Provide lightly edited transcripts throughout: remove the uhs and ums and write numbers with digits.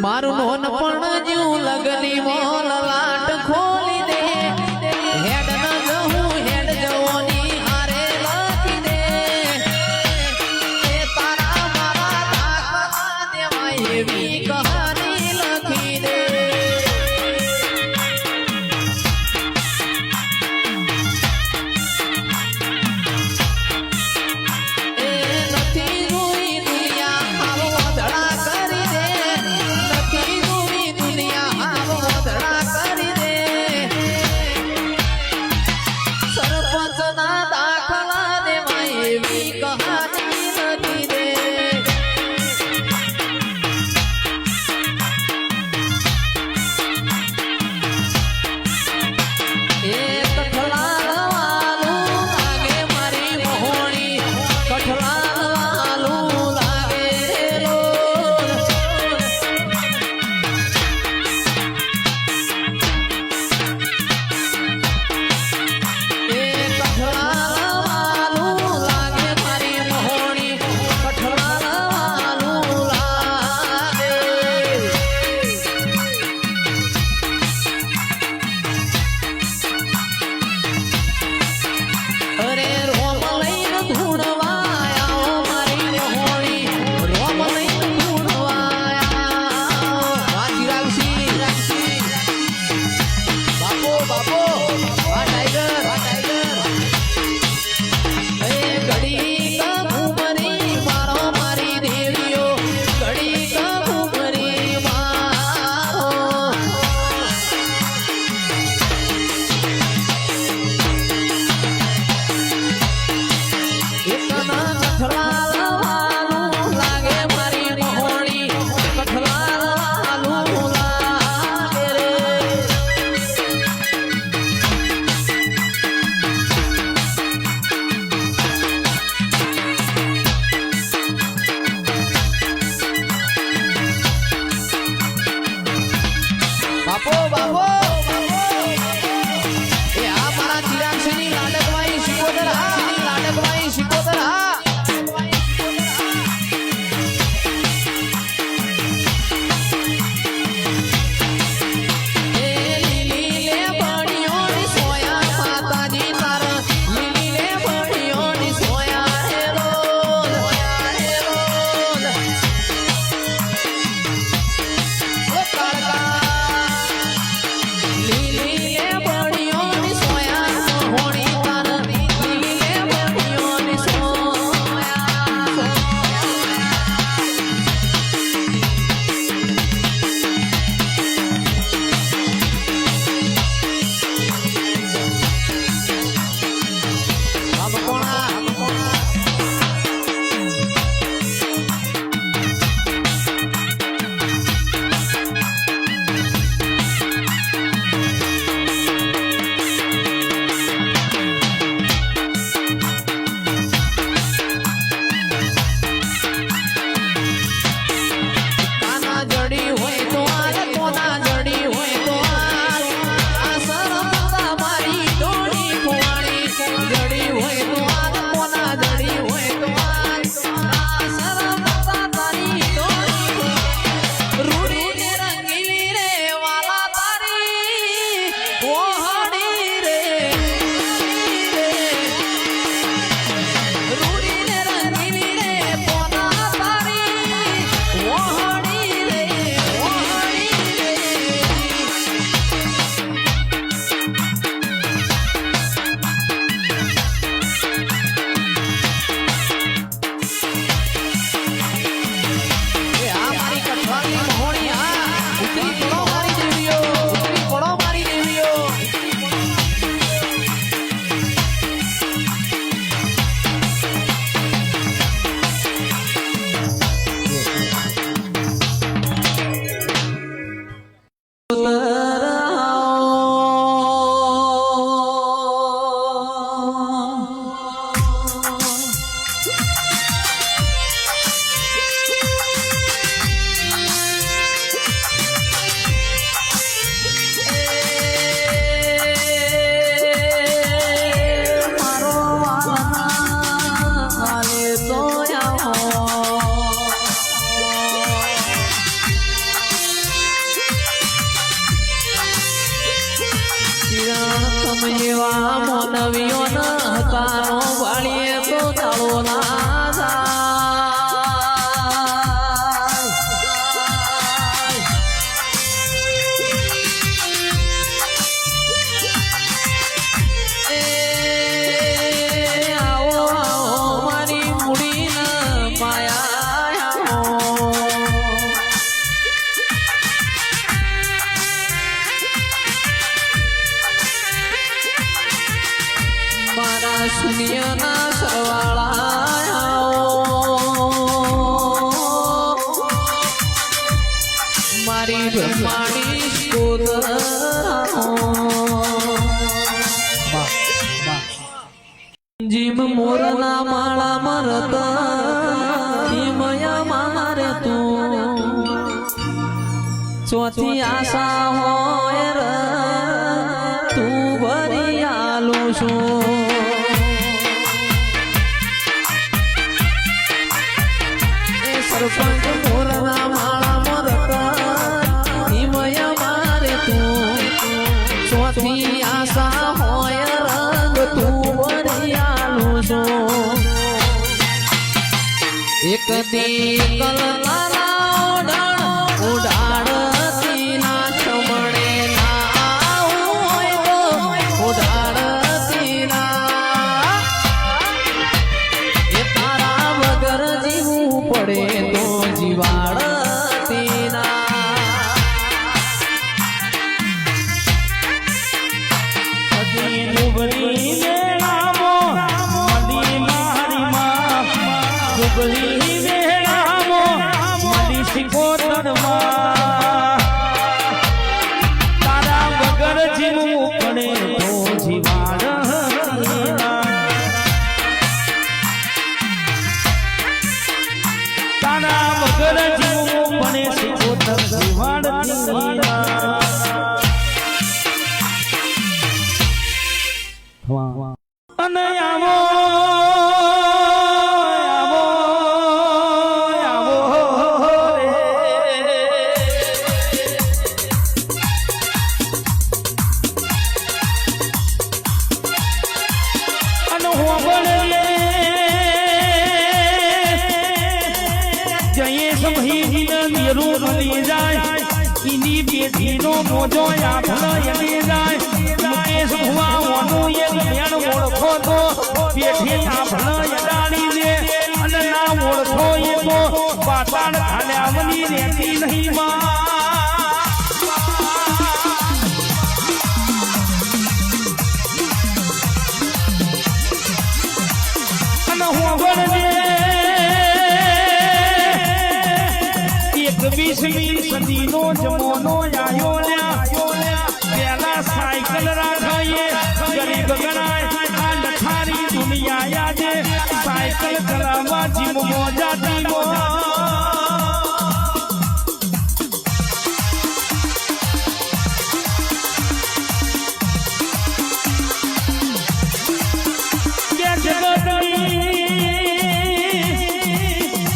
મારું નોન પણ જીવ લગની મોલ લાટ ખોલી દે હેડ ન જવું હેડ જવોની હારે લખી દે એ તારા મારા દાખલા દેવાય એવી કહાની લખી દે શૂન્યના સરવાળા મારી બ્રહ્માણી સ્તોત્ર જીમ મોરના માળા મરતા હિમયા મારે તું ચોથી આશા હોય રે તું ભરી આલું છું એ સરપંચ મોરના માળા મરતા હિમયા મારે તું ચોથી આશા હોય રંગ તું ભરી આલું છું એક દી કલના ઉડાડતી ના ચમડે ના હોય તો ઉડાડતી ના એ તારા વગર જીવવું પડે તો જીવાડતી ના તારા વગર જીવવું પડે તો જીવાડ તારા વગર જીવવું પડે શિકોતર જીવાડ અને આવો મોજો આફળે જાય મુકેશ ભુવાનું એક મેણ ઓળખો તો પેઠી આફળે ડાળી દે અને ના ઓળખો એ તો પાતાળ ખાલ્યાવની રહેતી નહીં માં અને હોગળને 21મી સદીનો જમાનો આયો પેલા સાયકલ રાખીએ ગરીબ ગણાય આ લખારી દુનિયા યાદે સાયકલ ચલાવવા જીમ મોજાતી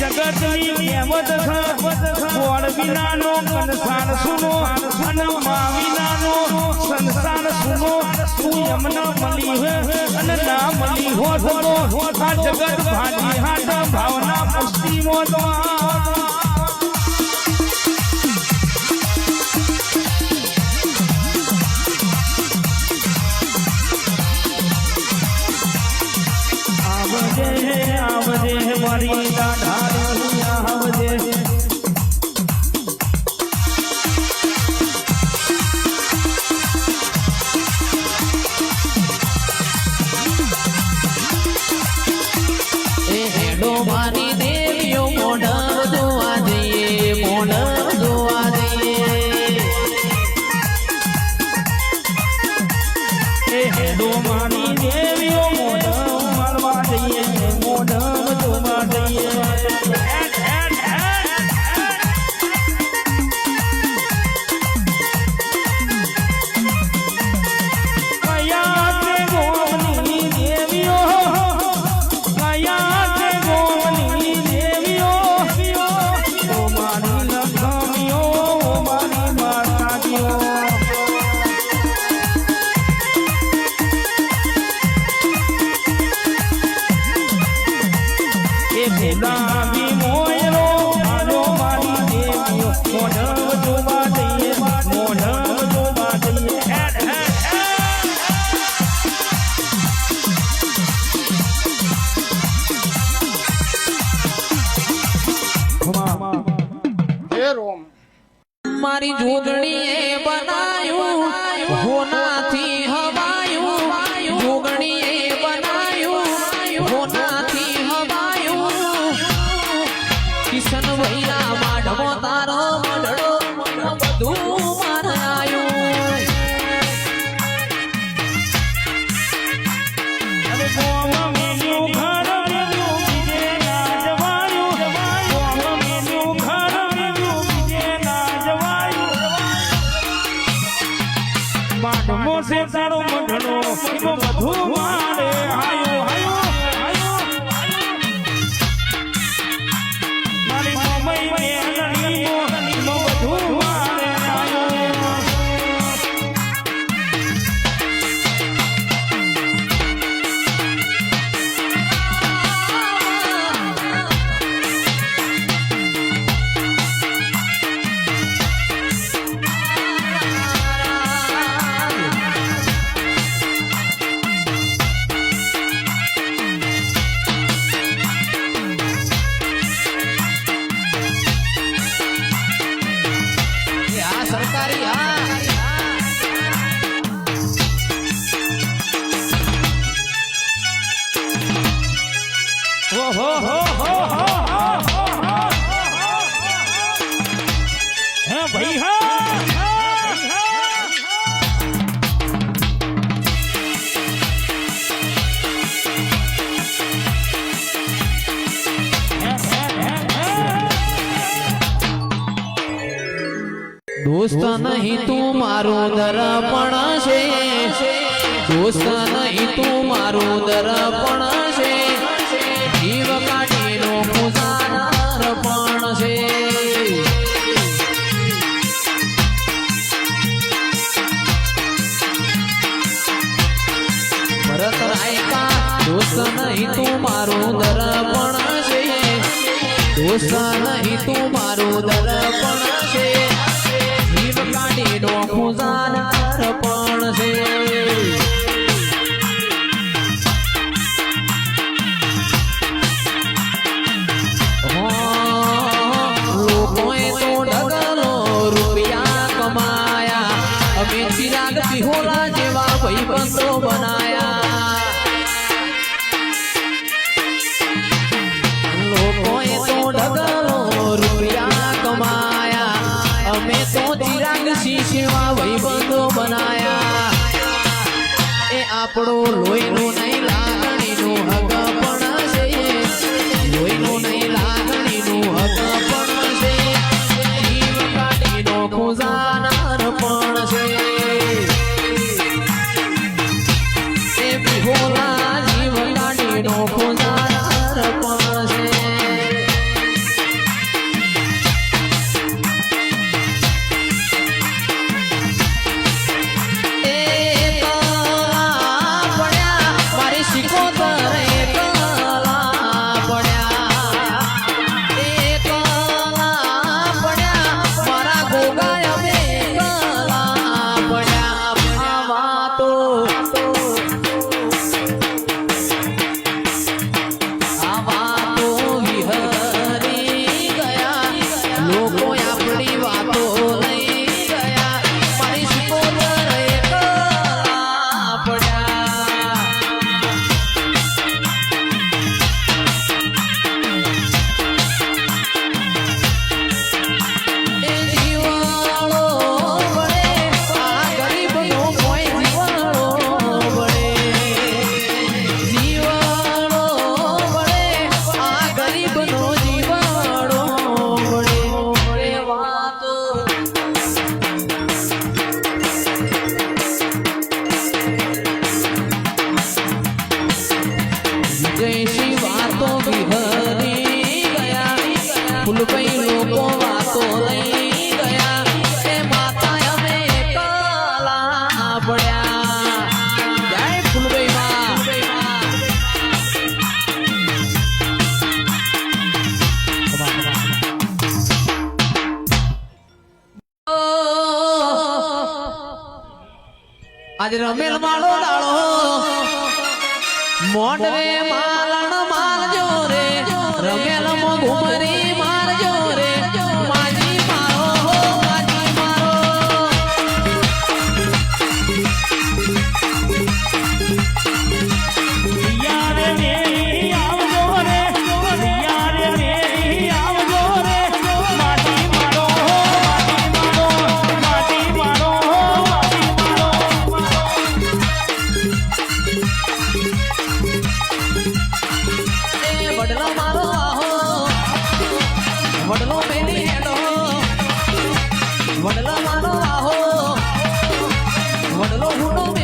જગતની કહેવત ગોળ વિનાનો કંસાર સુનો અને મા વિનાનો સંસાર સુનો તું યમના મળી હે અને ના મળી હો તો આ જગત ભાજી હાથ ભાવના પુષ્ટિ તો આવજે મારી દાઢારી આવજે મારી દેવીઓ મોઢર જોવા જઈએ મોઢર જોવા જઈએ હેડો મારી દેવીઓ મોઢર મારવા જઈએ મોઢર જોવા જઈએ મારી જોગણીએ બનાયું હોનાથી હવાયું જોગણીએ બનાયું છે તારો મઢનો એમાં બધું મારે હાયો હાયો હાયો મારી મમ્મી મેલડી એમાં બધું મારે હાયો સરકારી ઓહો હો હો હે ભાઈ હા દોસ્ત નહીં તું મારું દર્પણ છે દોસ્ત નહીં તું મારું દર્પણ છે જીવ કાઢીનો પૂજાનાર પણ છે ભરત રાયકા દોસ્ત નહીં તું મારું દર્પણ છે દોસ્ત નહીં તું મારું દર્પણ છે કાઢીનો પૂજાનાર પણ છે લોકોએ તો ઢગલો રૂપિયા કમાયા અમે ચિરાગ પિહોલા જેવા ભાઈબંધો બનાયા લોકોએ તો ઢગલો રૂપિયા કમાયા અમે તો ચિરાગ શીશેવા ભાઈબંધો બનાયા એ આપણો લોહીનું નહીં લાગણીનું હક પણ છે લોહીનું નહીં લાગણીનું હક પણ છે જીવ કાઢીનો પૂજાનાર પણ છે એ વિહોલા જીવ કાઢીનો પૂજાનાર પણ છે ફૂલભાઈ લોકો વાતો લઈ ગયા એ માતા અમે એકલા પડ્યા જય ફૂલભાઈ આજે રમેલ માળો દાળો મોઢવે માલણ મારજો રે રમેલ માં ઘુમરી મારજો રે માજી મારો હો માજી મારો યાર મેરી આવજો રે યાર મેરી આવજો રે માટી મારો માટી મારો વડલો મારો આહો વડલો મેલી હેડો વડલો મારો આહો વડલો હુડો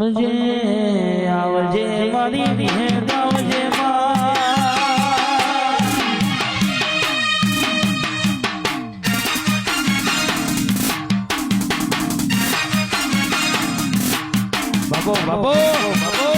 આવજે આવજે મારી વિહેર આવજે માં બાબો બાબો બાબો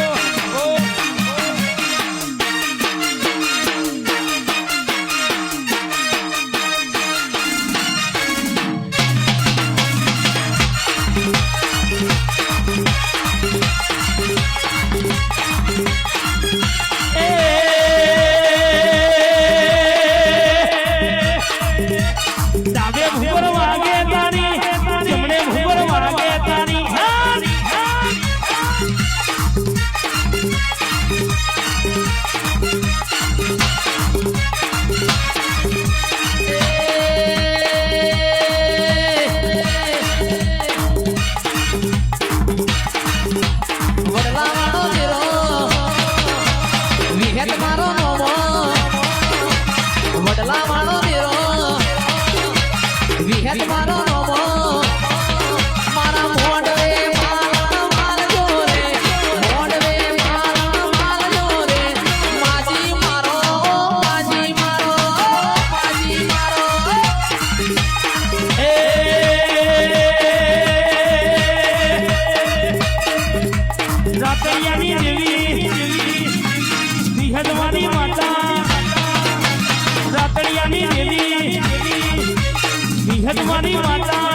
રાતડિયાની દેવી વિહતવાની માતા